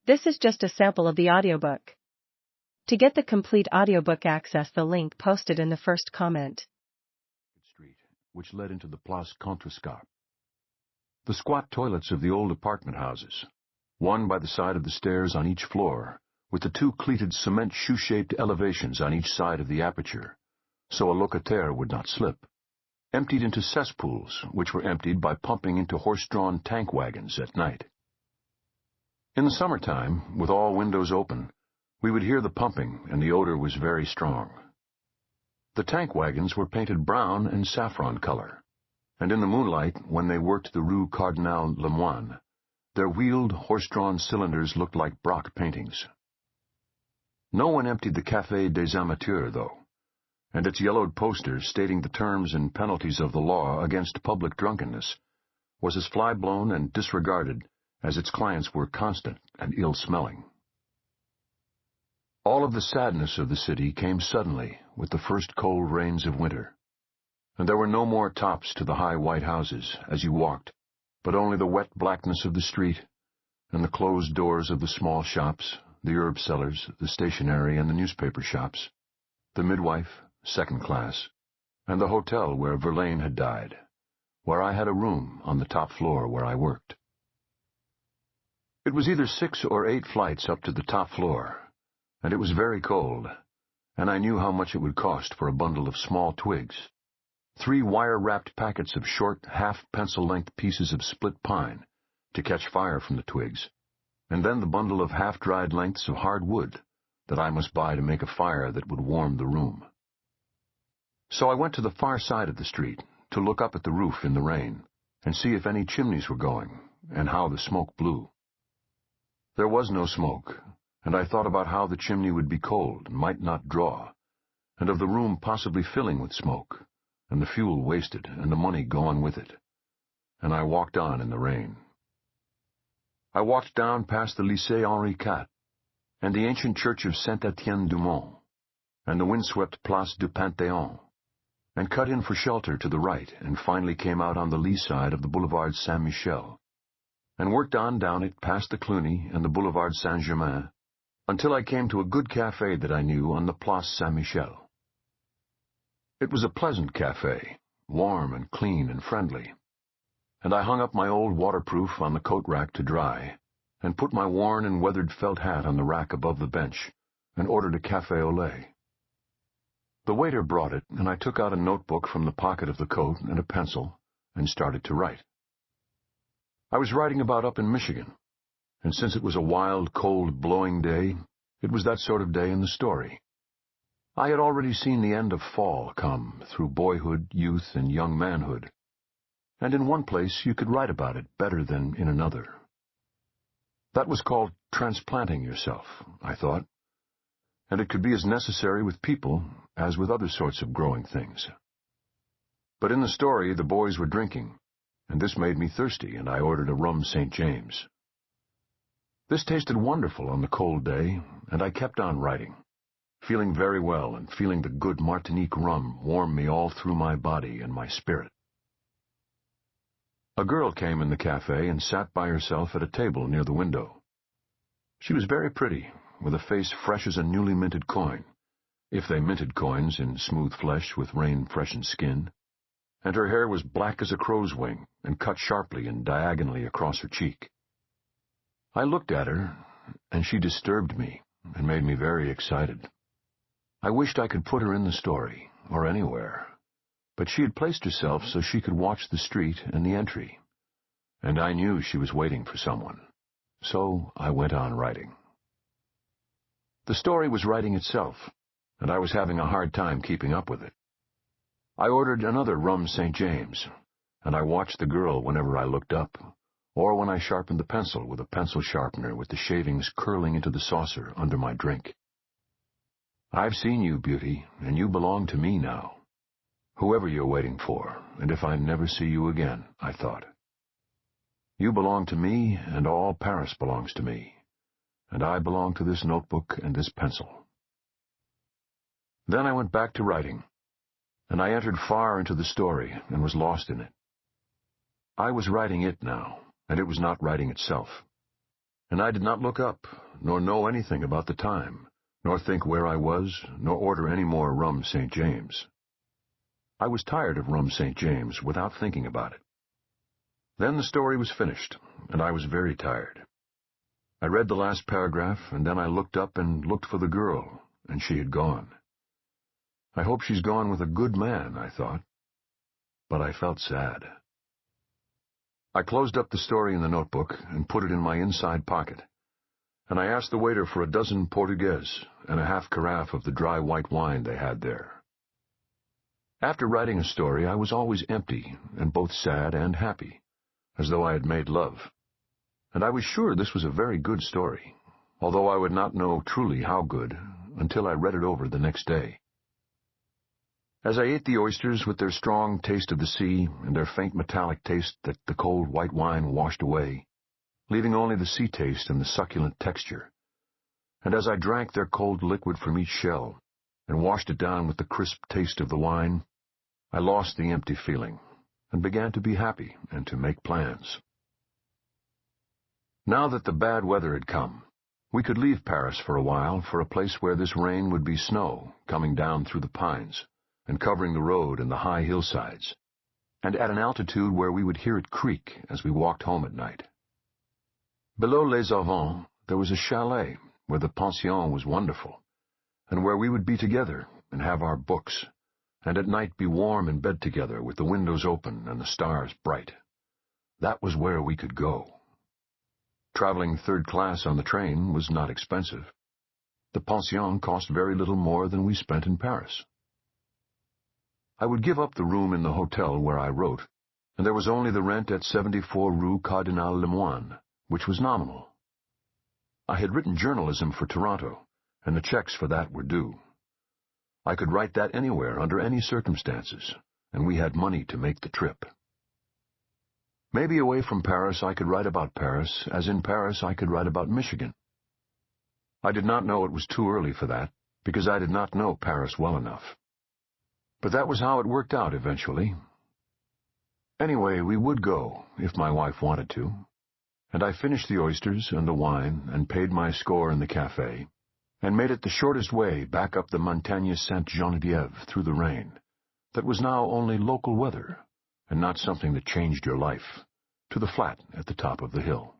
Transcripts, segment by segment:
This is just a sample of the audiobook. To get the complete audiobook, access the link posted in the first comment. Street, which led into the Place Contrescarpe. The squat toilets of the old apartment houses, one by the side of the stairs on each floor, with the two cleated cement shoe-shaped elevations on each side of the aperture, so a locataire would not slip, emptied into cesspools, which were emptied by pumping into horse-drawn tank wagons at night. In the summertime, with all windows open, we would hear the pumping, and the odor was very strong. The tank wagons were painted brown and saffron color, and in the moonlight, when they worked the Rue Cardinal Lemoine, their wheeled, horse-drawn cylinders looked like Braque paintings. No one emptied the Café des Amateurs, though, and its yellowed poster stating the terms and penalties of the law against public drunkenness was as fly-blown and disregarded as its clients were constant and ill-smelling. All of the sadness of the city came suddenly with the first cold rains of winter, and there were no more tops to the high white houses as you walked, but only the wet blackness of the street and the closed doors of the small shops, the herb sellers, the stationery and the newspaper shops, the midwife, second class, and the hotel where Verlaine had died, where I had a room on the top floor where I worked. It was either 6 or 8 flights up to the top floor, and it was very cold, and I knew how much it would cost for a bundle of small twigs, 3 wire-wrapped packets of short, half-pencil-length pieces of split pine to catch fire from the twigs, and then the bundle of half-dried lengths of hard wood that I must buy to make a fire that would warm the room. So I went to the far side of the street to look up at the roof in the rain and see if any chimneys were going and how the smoke blew. There was no smoke, and I thought about how the chimney would be cold and might not draw, and of the room possibly filling with smoke, and the fuel wasted and the money gone with it. And I walked on in the rain. I walked down past the Lycée Henri IV, and the ancient church of Saint-Étienne-du-Mont, and the windswept Place du Panthéon, and cut in for shelter to the right, and finally came out on the lee side of the Boulevard Saint-Michel, and worked on down it past the Cluny and the Boulevard Saint-Germain, until I came to a good café that I knew on the Place Saint-Michel. It was a pleasant café, warm and clean and friendly, and I hung up my old waterproof on the coat rack to dry, and put my worn and weathered felt hat on the rack above the bench, and ordered a café au lait. The waiter brought it, and I took out a notebook from the pocket of the coat and a pencil, and started to write. I was writing about up in Michigan, and since it was a wild, cold, blowing day, it was that sort of day in the story. I had already seen the end of fall come through boyhood, youth, and young manhood, and in one place you could write about it better than in another. That was called transplanting yourself, I thought, and it could be as necessary with people as with other sorts of growing things. But in the story the boys were drinking, and this made me thirsty, and I ordered a rum St. James. This tasted wonderful on the cold day, and I kept on writing, feeling very well and feeling the good Martinique rum warm me all through my body and my spirit. A girl came in the café and sat by herself at a table near the window. She was very pretty, with a face fresh as a newly minted coin, if they minted coins in smooth flesh with rain-freshened skin, and her hair was black as a crow's wing and cut sharply and diagonally across her cheek. I looked at her, and she disturbed me and made me very excited. I wished I could put her in the story, or anywhere, but she had placed herself so she could watch the street and the entry, and I knew she was waiting for someone, so I went on writing. The story was writing itself, and I was having a hard time keeping up with it. I ordered another rum St. James, and I watched the girl whenever I looked up, or when I sharpened the pencil with a pencil sharpener with the shavings curling into the saucer under my drink. I've seen you, beauty, and you belong to me now. Whoever you're waiting for, and if I never see you again, I thought. You belong to me, and all Paris belongs to me, and I belong to this notebook and this pencil. Then I went back to writing, and I entered far into the story and was lost in it. I was writing it now, and it was not writing itself, and I did not look up, nor know anything about the time, nor think where I was, nor order any more rum St. James. I was tired of rum St. James without thinking about it. Then the story was finished, and I was very tired. I read the last paragraph, and then I looked up and looked for the girl, and she had gone. I hope she's gone with a good man, I thought. But I felt sad. I closed up the story in the notebook and put it in my inside pocket, and I asked the waiter for a dozen Portuguese and a half carafe of the dry white wine they had there. After writing a story, I was always empty and both sad and happy, as though I had made love. And I was sure this was a very good story, although I would not know truly how good until I read it over the next day. As I ate the oysters with their strong taste of the sea and their faint metallic taste that the cold white wine washed away, leaving only the sea taste and the succulent texture, and as I drank their cold liquid from each shell and washed it down with the crisp taste of the wine, I lost the empty feeling and began to be happy and to make plans. Now that the bad weather had come, we could leave Paris for a while for a place where this rain would be snow coming down through the pines and covering the road and the high hillsides, and at an altitude where we would hear it creak as we walked home at night. Below Les Auvents there was a chalet where the pension was wonderful, and where we would be together and have our books, and at night be warm in bed together with the windows open and the stars bright. That was where we could go. Traveling third class on the train was not expensive. The pension cost very little more than we spent in Paris. I would give up the room in the hotel where I wrote, and there was only the rent at 74 Rue Cardinal Lemoine, which was nominal. I had written journalism for Toronto, and the checks for that were due. I could write that anywhere under any circumstances, and we had money to make the trip. Maybe away from Paris I could write about Paris, as in Paris I could write about Michigan. I did not know it was too early for that, because I did not know Paris well enough. But that was how it worked out eventually. Anyway, we would go, if my wife wanted to, and I finished the oysters and the wine and paid my score in the café, and made it the shortest way back up the Montagne Sainte-Geneviève through the rain, that was now only local weather, and not something that changed your life, to the flat at the top of the hill.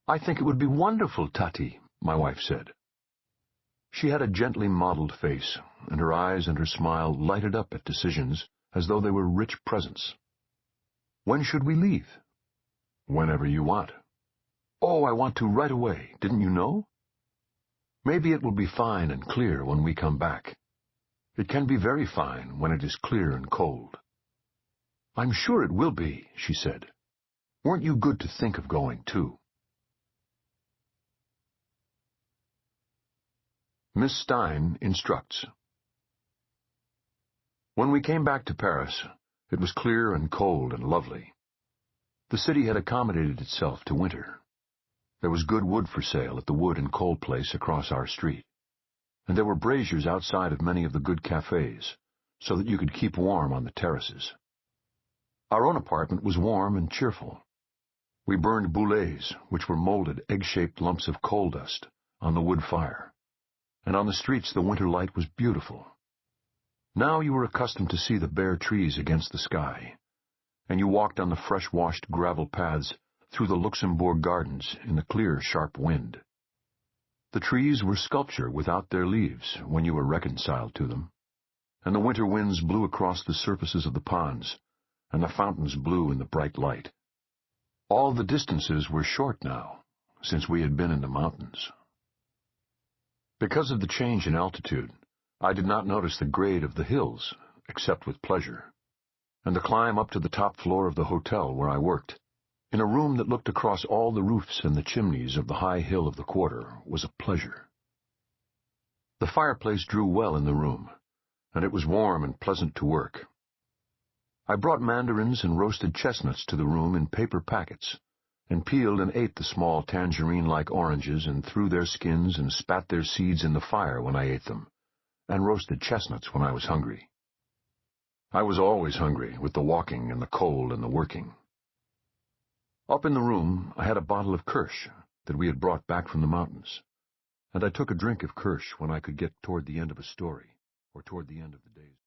"I think it would be wonderful, Tati," my wife said. She had a gently modeled face, and her eyes and her smile lighted up at decisions as though they were rich presents. "When should we leave?" "Whenever you want." "Oh, I want to right away. Didn't you know?" "Maybe it will be fine and clear when we come back. It can be very fine when it is clear and cold." "I'm sure it will be," she said. "Weren't you good to think of going, too?" Miss Stein instructs. When we came back to Paris, it was clear and cold and lovely. The city had accommodated itself to winter. There was good wood for sale at the wood and coal place across our street, and there were braziers outside of many of the good cafes, so that you could keep warm on the terraces. Our own apartment was warm and cheerful. We burned boulets, which were molded egg-shaped lumps of coal dust, on the wood fire, and on the streets the winter light was beautiful. Now you were accustomed to see the bare trees against the sky, and you walked on the fresh-washed gravel paths through the Luxembourg gardens in the clear, sharp wind. The trees were sculpture without their leaves when you were reconciled to them, and the winter winds blew across the surfaces of the ponds, and the fountains blew in the bright light. All the distances were short now, since we had been in the mountains. Because of the change in altitude, I did not notice the grade of the hills, except with pleasure, and the climb up to the top floor of the hotel where I worked, in a room that looked across all the roofs and the chimneys of the high hill of the quarter, was a pleasure. The fireplace drew well in the room, and it was warm and pleasant to work. I brought mandarins and roasted chestnuts to the room in paper packets, and peeled and ate the small tangerine-like oranges and threw their skins and spat their seeds in the fire when I ate them, and roasted chestnuts when I was hungry. I was always hungry with the walking and the cold and the working. Up in the room, I had a bottle of Kirsch that we had brought back from the mountains, and I took a drink of Kirsch when I could get toward the end of a story, or toward the end of the day's